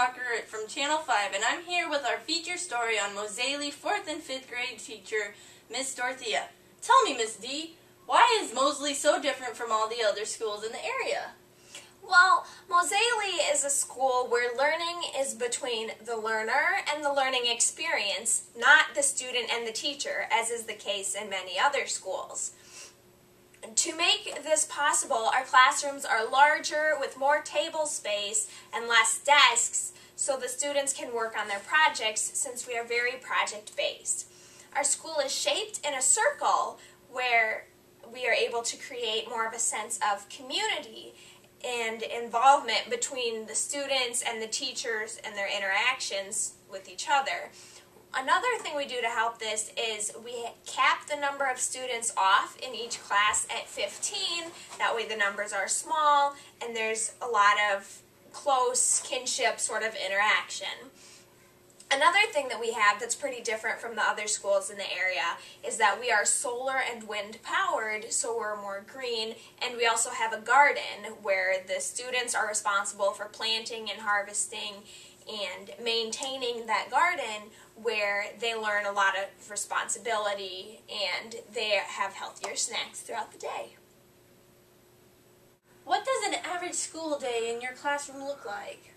Walker from Channel 5, and I'm here with our feature story on Mosaley 4th and 5th grade teacher, Miss Dorothea. Tell me, Miss D, why is Mosaley so different from all the other schools in the area? Well, Mosaley is a school where learning is between the learner and the learning experience, not the student and the teacher, as is the case in many other schools. To make this possible, our classrooms are larger with more table space and less desks so the students can work on their projects since we are very project-based. Our school is shaped in a circle where we are able to create more of a sense of community and involvement between the students and the teachers and their interactions with each other. Another thing we do to help this is we cap the number of students off in each class at 15. That way the numbers are small and there's a lot of close kinship sort of interaction. Another thing that we have that's pretty different from the other schools in the area is that we are solar and wind powered, so we're more green, and we also have a garden where the students are responsible for planting and harvesting and maintaining that garden, where they learn a lot of responsibility and they have healthier snacks throughout the day. What does an average school day in your classroom look like?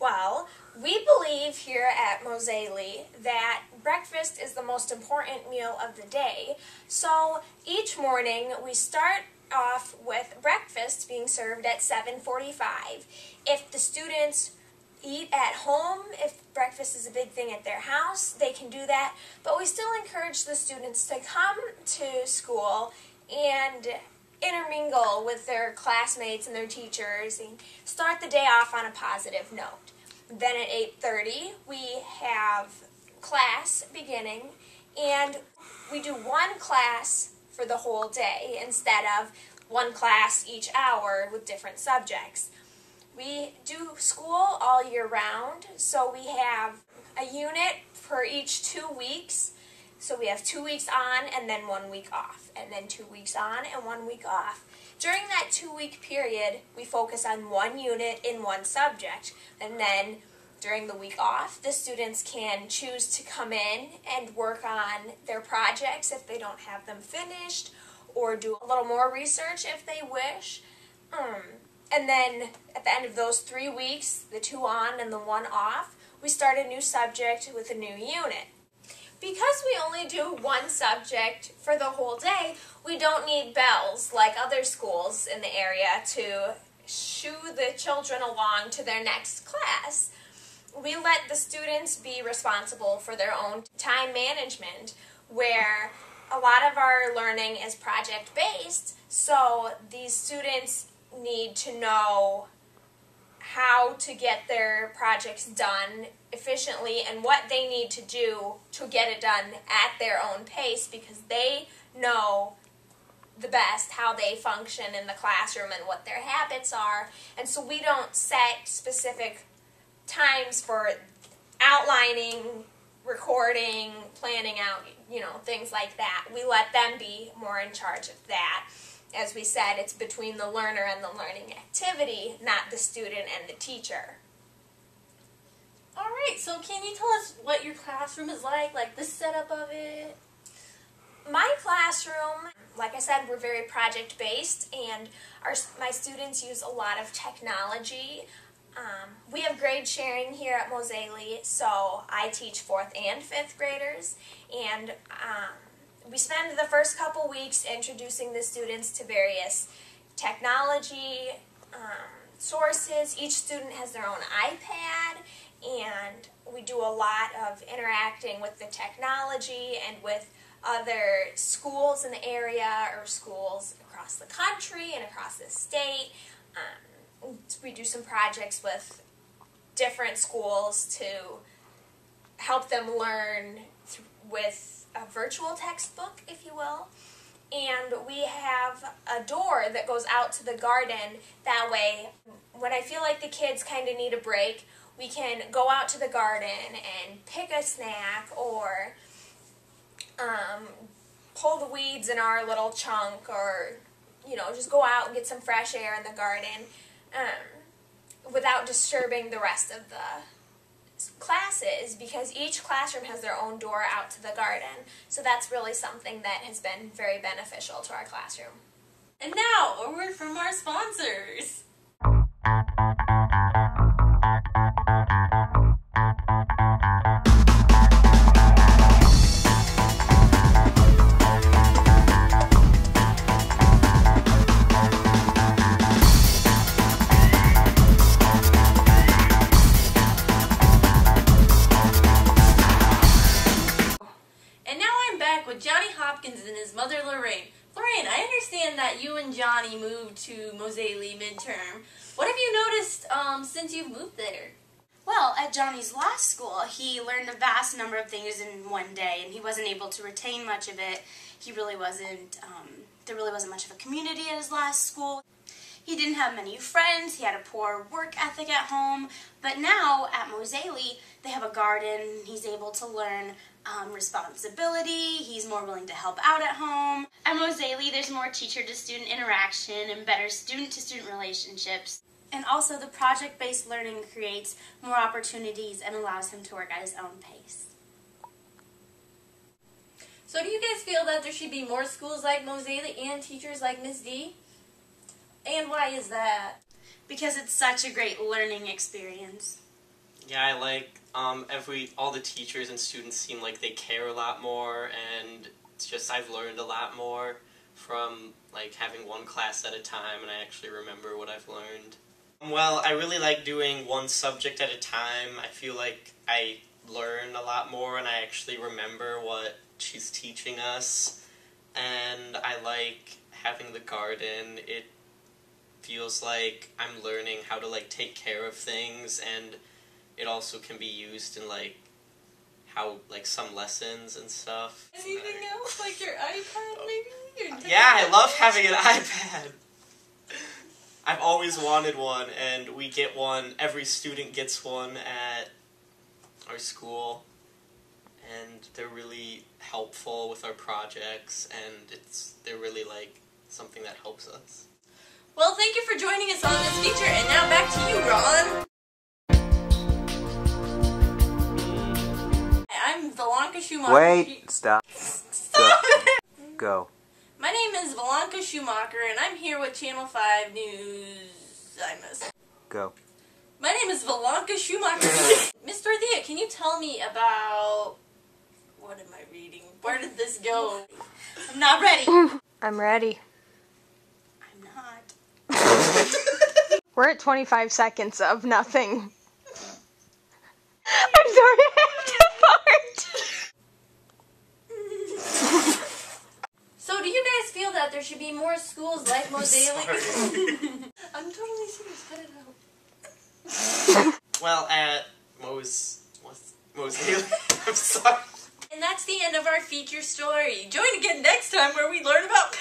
Well, we believe here at Mosaley that breakfast is the most important meal of the day. So each morning we start off with breakfast being served at 7:45. If the students eat at home, if breakfast is a big thing at their house, they can do that. But we still encourage the students to come to school and intermingle with their classmates and their teachers and start the day off on a positive note. Then at 8:30 we have class beginning, and we do one class for the whole day instead of one class each hour with different subjects. We do school all year round, so we have a unit for each 2 weeks. So we have 2 weeks on and then 1 week off, and then 2 weeks on and 1 week off. During that 2-week period, we focus on one unit in one subject, and then during the week off, the students can choose to come in and work on their projects if they don't have them finished, or do a little more research if they wish. And then at the end of those 3 weeks, the 2 on and the 1 off, we start a new subject with a new unit. Because we only do one subject for the whole day, we don't need bells like other schools in the area to shoo the children along to their next class. We let the students be responsible for their own time management, where a lot of our learning is project-based, so these students need to know how to get their projects done efficiently and what they need to do to get it done at their own pace, because they know the best how they function in the classroom and what their habits are. And so we don't set specific times for outlining, recording, planning out, things like that. We let them be more in charge of that. As we said, it's between the learner and the learning activity, not the student and the teacher. All right, so can you tell us what your classroom is like the setup of it? My classroom, like I said, we're very project-based, and my students use a lot of technology. We have grade sharing here at Mosaley, so I teach 4th and 5th graders, and we spend the first couple weeks introducing the students to various technology sources. Each student has their own iPad, and we do a lot of interacting with the technology and with other schools in the area or schools across the country and across the state. We do some projects with different schools to help them learn with a virtual textbook, if you will. And we have a door that goes out to the garden. That way, when I feel like the kids kind of need a break, we can go out to the garden and pick a snack, or pull the weeds in our little chunk, or just go out and get some fresh air in the garden. without disturbing the rest of the classes, because each classroom has their own door out to the garden. So that's really something that has been very beneficial to our classroom. And now, a word from our sponsors. And his mother Lorraine. Lorraine, I understand that you and Johnny moved to Mosaley midterm. What have you noticed since you've moved there? Well, at Johnny's last school, he learned a vast number of things in one day, and he wasn't able to retain much of it. He really wasn't, there really wasn't much of a community at his last school. He didn't have many friends, he had a poor work ethic at home, but now at Mosaley, they have a garden, he's able to learn responsibility, he's more willing to help out at home. At Mosaley, there's more teacher-to-student interaction and better student-to-student relationships. And also, the project-based learning creates more opportunities and allows him to work at his own pace. So do you guys feel that there should be more schools like Mosaley and teachers like Miss D? And why is that? Because it's such a great learning experience. Yeah, I like all the teachers and students seem like they care a lot more, and it's just I've learned a lot more from like having one class at a time, and I actually remember what I've learned. Well, I really like doing one subject at a time. I feel like I learn a lot more and I actually remember what she's teaching us, and I like having the garden. It feels like I'm learning how to like take care of things, and it also can be used in like how like some lessons and stuff. Anything else, like your iPad maybe? Yeah, I love having an iPad. I've always wanted one, and we get one. Every student gets one at our school, and they're really helpful with our projects, and they're really like something that helps us. Well, thank you for joining us on this feature, and now back to you, Ron. I'm Valanka Schumacher. Wait, stop. Stop it! Go. My name is Valanka Schumacher, and I'm here with Channel 5 News. I missed. Go. My name is Valanka Schumacher. Miss Dorothea, can you tell me about... What am I reading? Where did this go? I'm not ready. I'm ready. I'm not. We're at 25 seconds of nothing. I'm sorry, I have to fart. So do you guys feel that there should be more schools like Mosaley? I'm totally serious. Cut it out. Well, at Mosaley, I'm sorry. And that's the end of our feature story. Join again next time where we learn about...